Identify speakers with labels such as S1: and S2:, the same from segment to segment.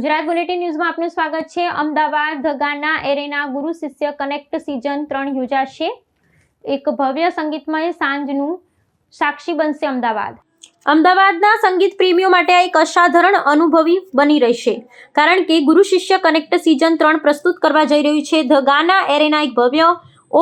S1: Gujarat bulletin ન્યૂઝમાં આપનું સ્વાગત છે। અમદાવાદ ધ ગાના એરેના ગુરુ શિષ્ય કનેક્ટ સિઝન 3 યોજાશે। એક ભવ્ય સંગીતમય સાંજનું સાક્ષી બનશે અમદાવાદના સંગીત પ્રેમીઓ માટે આ એક અસાધારણ અનુભવી બની રહેશે, કારણ કે ગુરુ શિષ્ય કનેક્ટ સિઝન 3 પ્રસ્તુત કરવા જઈ રહ્યું છે ધ ગાના એરેના એક ભવ્ય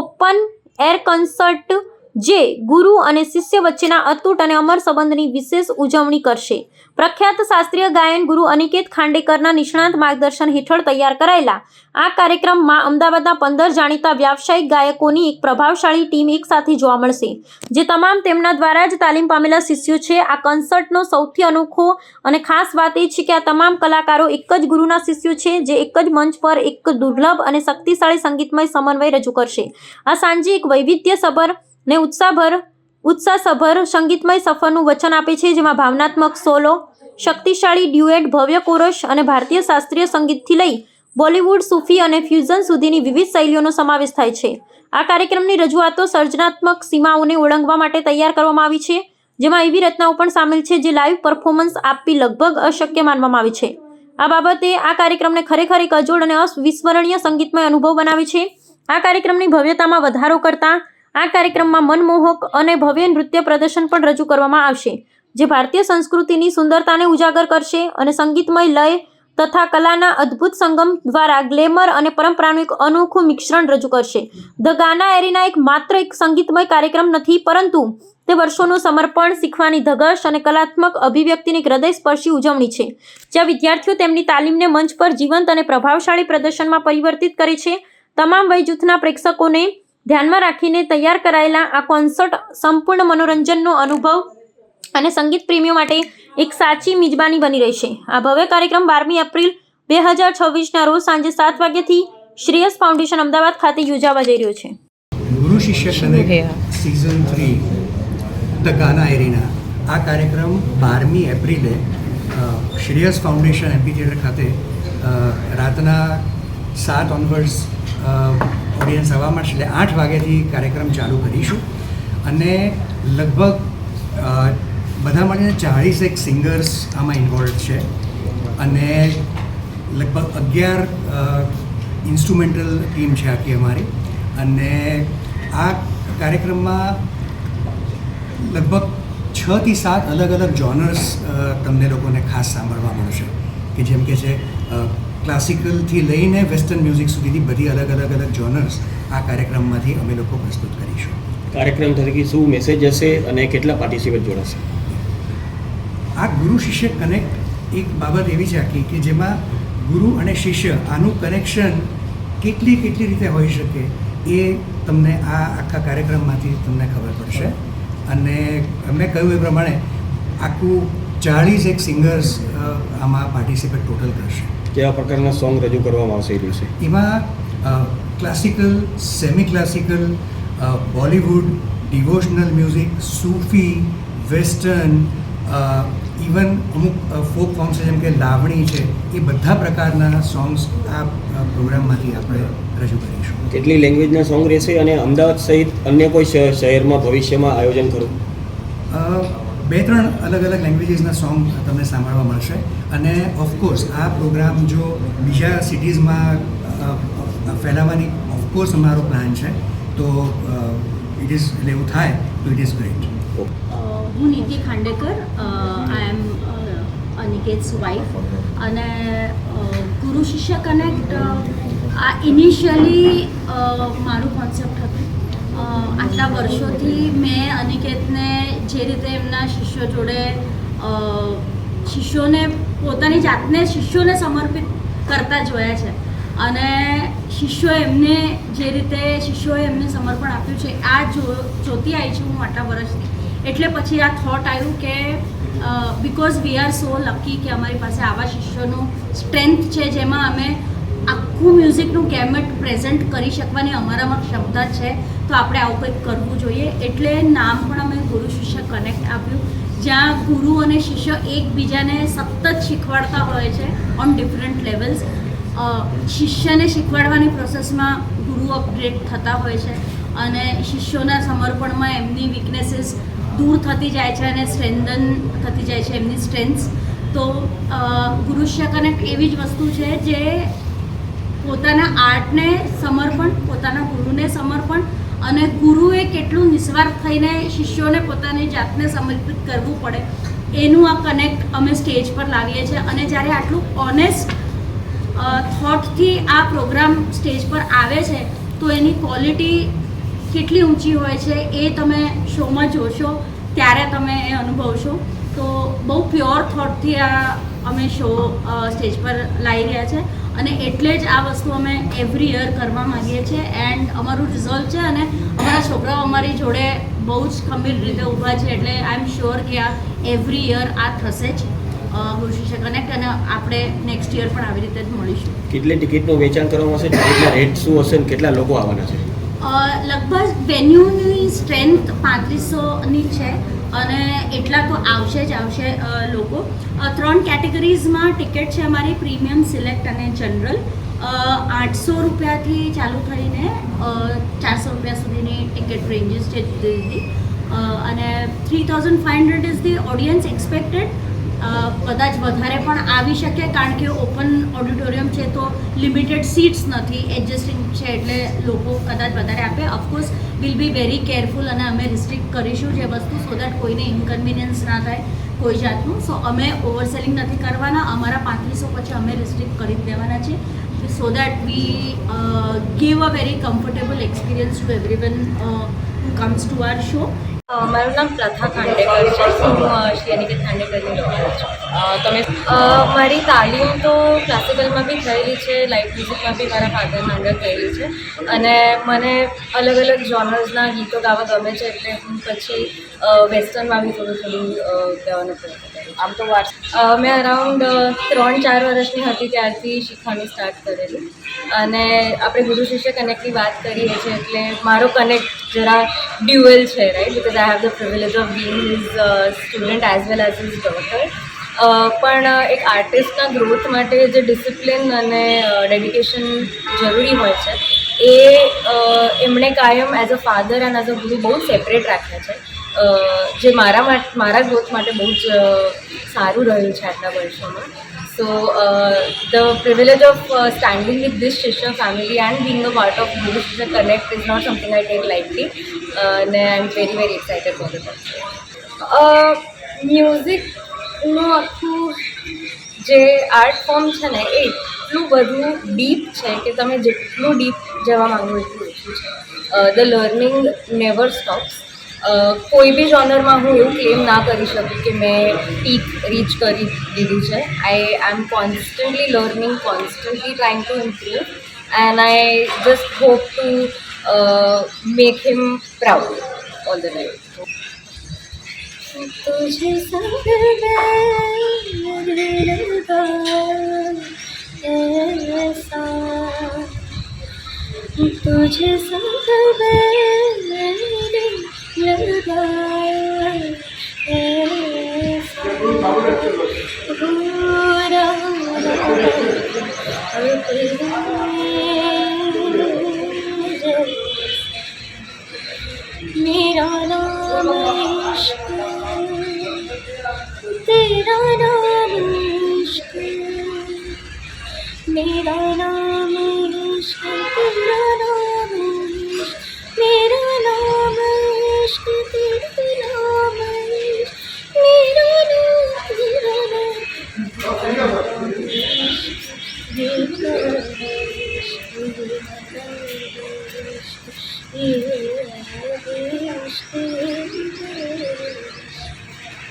S1: ઓપન એર કન્સર્ટ જે ગુરુ અને શિષ્ય વચ્ચેના અતૂટ અને અમર સંબંધની વિશેષ ઉજવણી કરશે। પ્રખ્યાત શાસ્ત્રીય ગાયન ગુરુ અનિકેત ખાંડેકરના નિષ્ણાત માર્ગદર્શન હેઠળ તૈયાર કરાયેલા આ કાર્યક્રમમાં અમદાવાદના 15 જાણીતા વ્યાવસાયિક ગાયકોની એક પ્રભાવશાળી ટીમ એકસાથે જોવા મળશે, જે તમામ તેમના દ્વારા જ તાલીમ પામેલા શિષ્યો છે। આ કન્સર્ટનો સૌથી અનોખો અને ખાસ વાત એ છે કે આ તમામ કલાકારો એક જ ગુરુના શિષ્યો છે, જે એક જ મંચ પર એક દુર્લભ અને શક્તિશાળી સંગીતમય સમન્વય રજૂ કરશે। આ સાંજે એક વૈવિધ્યસભર ને ઉત્સાહસભર સંગીતમય સફરનું વચન આપે છે, જેમાં ભાવનાત્મક સોલો, શક્તિશાળી ડ્યુએટ, ભવ્ય કોરસ અને ભારતીય શાસ્ત્રીય સંગીતથી લઈ બોલિવૂડ, સૂફી અને ફ્યુઝન સુધીની વિવિધ શૈલીઓનો સમાવેશ થાય છે। આ કાર્યક્રમની રજૂઆતો સર્જનાત્મક સીમાઓને ઓળંગવા માટે તૈયાર કરવામાં આવી છે, જેમાં એવી રચનાઓ પણ સામેલ છે જે લાઈવ પરફોર્મન્સ આપવી લગભગ અશક્ય માનવામાં આવે છે। આ બાબતે આ કાર્યક્રમને ખરેખર એક અજોડ અને અવિસ્મરણીય સંગીતમય અનુભવ બનાવે છે। આ કાર્યક્રમની ભવ્યતામાં વધારો કરતા આ કાર્યક્રમમાં મનમોહક અને ભવ્ય નૃત્ય પ્રદર્શન પણ રજૂ કરવામાં આવશે, જે ભારતીય સંસ્કૃતિની સુંદરતાને ઉજાગર કરશે અને સંગીતમય લય તથા કલાના અદ્ભુત સંગમ દ્વારા ગ્લેમર અને પરંપરાનું એક અનોખું મિશ્રણ રજૂ કરશે। ધ ગાના એરેના માત્ર એક સંગીતમય કાર્યક્રમ નથી, પરંતુ તે વર્ષોનું સમર્પણ, શીખવાની ધગશ અને કલાત્મક અભિવ્યક્તિની એક હૃદયસ્પર્શી ઉજવણી છે, જ્યાં વિદ્યાર્થીઓ તેમની તાલીમને મંચ પર જીવંત અને પ્રભાવશાળી પ્રદર્શનમાં પરિવર્તિત કરે છે। તમામ વય જૂથના પ્રેક્ષકોને ધ્યાનમાં રાખીને તૈયાર કરાયેલા આ કોન્સર્ટ સંપૂર્ણ મનોરંજનનો અનુભવ અને સંગીત પ્રેમીઓ માટે એક સાચી મિજબાની બની રહેશે। આ ભવ્ય કાર્યક્રમ 12મી એપ્રિલ 2026ના રોજ સાંજે 7 વાગ્યાથી શ્રેયસ ફાઉન્ડેશન અમદાવાદ ખાતે યોજાવા જઈ રહ્યો છે।
S2: ગુરુ શિષ્ય કનેક્ટ સિઝન 3 ધ ગાના એરેના આ કાર્યક્રમ 12મી એપ્રિલે શ્રેયસ ફાઉન્ડેશન એમ્પી થિયેટર ખાતે રાતના 7 ઓનવર્ડ્સ ઓડિયન્સ આવવા મળશે, એટલે 8 વાગ્યાથી કાર્યક્રમ ચાલુ કરીશું અને લગભગ બધા મળીને 41 સિંગર્સ આમાં ઇન્વોલ્વ છે અને લગભગ 11 ઇન્સ્ટ્રુમેન્ટલ ટીમ છે આખી અમારી। અને આ કાર્યક્રમમાં લગભગ 6 થી 7 અલગ અલગ જોનર્સ તમને લોકોને ખાસ સાંભળવા મળશે, કે જેમ કે છે ક્લાસિકલથી લઈને વેસ્ટર્ન મ્યુઝિક સુધીની બધી અલગ જોનર્સ આ કાર્યક્રમમાંથી અમે લોકો પ્રસ્તુત કરીશું।
S3: કાર્યક્રમ તરીકે શું મેસેજ હશે અને કેટલા પાર્ટિસિપેટ જોડાશે?
S2: આ ગુરુ શિષ્ય કનેક્ટ એક બાબત એવી છે આખી કે જેમાં ગુરુ અને શિષ્ય આનું કનેક્શન કેટલી રીતે હોઈ શકે એ તમને આ આખા કાર્યક્રમમાંથી તમને ખબર પડશે। અને મેં કહ્યું એ પ્રમાણે આખું 41 સિંગર્સ આમાં પાર્ટિસિપેટ ટોટલ કરશે।
S3: કેવા પ્રકારના સોંગ રજૂ કરવામાં આવશે એ દિવસે?
S2: એમાં classical, semi classical, Bollywood, devotional music, Sufi, western, even અમુક ફોક ફોર્મ્સ જેમ કે લાવણી છે, એ બધા પ્રકારના સોંગ્સ આ પ્રોગ્રામમાંથી આપણે રજૂ કરીશું।
S3: કેટલી લેંગ્વેજના સોંગ રહેશે અને અમદાવાદ સહિત અન્ય કોઈ શહેરમાં ભવિષ્યમાં આયોજન ખરું?
S2: 2-3 અલગ લેંગ્વેજીસના સોંગ તમને સાંભળવા મળશે અને ઓફકોર્સ આ પ્રોગ્રામ જો બીજા સિટીઝમાં ફેલાવવાની ઓફકોર્સ અમારો પ્લાન છે, તો ઇટ ઇઝ એટલે એવું થાય તો ઇટ ઇઝ ગ્રેટ।
S4: હું નીતિ ખાંડેકર, આઈ એમ અનિકેટ્સ વાઇફ અને ગુરુ શિષ્ય કનેક્ટ આ ઇનિશિયલી મારું કોન્સેપ્ટ હતું। આટલા વર્ષોથી મેં અનિકેતને જે રીતે એમના શિષ્યો જોડે શિષ્યોને પોતાની જાતને શિષ્યોને સમર્પિત કરતા જોયા છે અને શિષ્યોએ એમને જે રીતે શિષ્યોએ એમને સમર્પણ આપ્યું છે આ જોતી આવી છું હું આટલા વર્ષથી। એટલે પછી આ થોટ આવ્યું કે because we are so lucky કે અમારી પાસે આવા શિષ્યોનું સ્ટ્રેન્થ છે, જેમાં અમે આખું મ્યુઝિકનું ગેમેટ પ્રેઝન્ટ કરી શકવાની અમારામાં ક્ષમતા છે, તો આપણે આવું કંઈક કરવું જોઈએ। એટલે નામ પણ અમે ગુરુ શિષ્ય કનેક્ટ આપ્યું, જ્યાં ગુરુ અને શિષ્ય એકબીજાને સતત શીખવાડતા હોય છે ઓન ડિફરન્ટ લેવલ્સ। શિષ્યને શીખવાડવાની પ્રોસેસમાં ગુરુ અપગ્રેડ થતા હોય છે અને શિષ્યોના સમર્પણમાં એમની વીકનેસીસ દૂર થતી જાય છે અને સ્ટ્રેન્થન થતી જાય છે એમની સ્ટ્રેન્થ્સ। તો ગુરુ શિષ્ય કનેક્ટ એવી જ વસ્તુ છે જે પોતાના આર્ટને સમર્પણ, પોતાના ગુરુને સમર્પણ અને ગુરુએ કેટલું નિસ્વાર્થ થઈને શિષ્યોને પોતાની જાતને સમર્પિત કરવું પડે એનું આ કનેક્ટ અમે સ્ટેજ પર લાવીએ છીએ. અને જ્યારે આટલું ઓનેસ્ટ થોટથી આ પ્રોગ્રામ સ્ટેજ પર આવે છે તો એની ક્વોલિટી કેટલી ઊંચી હોય છે એ તમે શોમાં જોશો ત્યારે તમે એ અનુભવશો. તો બહુ પ્યોર થોટથી આ અમે શો સ્ટેજ પર લાવી રહ્યા છે અને એટલે જ આ વસ્તુ અમે એવરી યર કરવા માંગીએ છીએ. એન્ડ અમારું રિઝલ્ટ છે અને અમારા છોકરાઓ અમારી જોડે બહુ જ ખમીર રીતે ઊભા છે એટલે આઈ એમ શ્યોર કે આ એવરી યર આ થશે જ ગુરુ શિષ્ય કનેક્ટ અને આપણે નેક્સ્ટ યર પણ આવી રીતે જ મળીશું.
S3: કેટલી ટિકિટનું વેચાણ કરવામાં આવશે, ટિકિટના રેટ શું હશે અને કેટલા લોકો આવવાના છે?
S4: લગભગ વેન્યુની સ્ટ્રેન્થ 3500ની છે અને એટલા તો આવશે જ આવશે લોકો. 3 કેટેગરીઝમાં ટિકિટ છે અમારી, પ્રીમિયમ, સિલેક્ટ અને જનરલ. 800 રૂપિયાથી ચાલુ થઈને 400 રૂપિયા સુધીની ટિકિટ રેન્જીસ છે જુદી જુદી. અને 3500 ઇઝ ધી ઓડિયન્સ એક્સપેક્ટેડ. કદાચ વધારે પણ આવી શકે કારણ કે ઓપન ઓડિટોરિયમ છે તો લિમિટેડ સીટ્સ નથી, એડજસ્ટિંગ છે એટલે લોકો કદાચ વધારે આપે. Of course will be very careful અને અમે રિસ્ટ્રિક્ટ કરીશું જે વસ્તુ સો દેટ કોઈને ઇન્કન્વિનિયન્સ ના થાય કોઈ જાતનું. સો અમે ઓવરસેલિંગ નથી કરવાના. અમારા 3500 પછી અમે રિસ્ટ્રિક્ટ કરી જ દેવાના છે so that we give a very comfortable experience to everyone who comes to our show.
S5: મારું નામ પ્રથા ખાંડેકર છે. હું શ્રી અનિકેત ખાંડેકરની ડોટર છું. મારી તાલીમ તો ક્લાસિકલમાં બી થયેલી છે, લાઇટ મ્યુઝિકમાં બી મારા ફાધરના અંડર થયેલી છે અને મને અલગ અલગ જોનર્સના ગીતો ગાવા ગમે છે એટલે હું પછી વેસ્ટર્નમાં બી થોડું ગાવાનો પ્રયત્ન કરું. આમ તો મેં અરાઉન્ડ 3-4 વર્ષની હતી ત્યારથી શીખવાનું સ્ટાર્ટ કરેલું અને આપણે ગુરુ શિષ્ય કનેક્ટની વાત કરીએ છીએ એટલે મારો કનેક્ટ જરા ડ્યુઅલ છે, right, because I have the privilege of being his student as well as his daughter. પણ એક આર્ટિસ્ટના ગ્રોથ માટે જે ડિસિપ્લિન અને ડેડિકેશન જરૂરી હોય છે એ એમણે કાયમ as a father and as a ગુરુ બહુ સેપરેટ રાખ્યા છે, જે મારા ગ્રોથ માટે બહુ જ સારું રહ્યું છે આટલા વર્ષોમાં. So the privilege of standing with this Shishya family and being a part of Guru Shishya Connect is not something I take lightly, and I am very very excited for the concert. મ્યુઝિકનું આખું જે art form છે ને એ એટલું બધું deep છે કે તમે જેટલું ડીપ જવા માંગો એટલું ઓછું છે. The learning never stops. કોઈ બી જોનરમાં હું એવું ક્લેમ ના કરી શકું કે મેં પીક રીચ કરી દીધું છે. I am constantly learning, constantly trying to improve and I just hope to make him proud all the time. तुझे संग तुझे संग मेरा नाम इश्क, तेरा नाम इश्क, मेरा नाम इश्क, तेरा नाम इश्क, मेरा नाम इश्क, तेरा नाम इश्क, मेरा नाम, तेरा नाम, इश्क,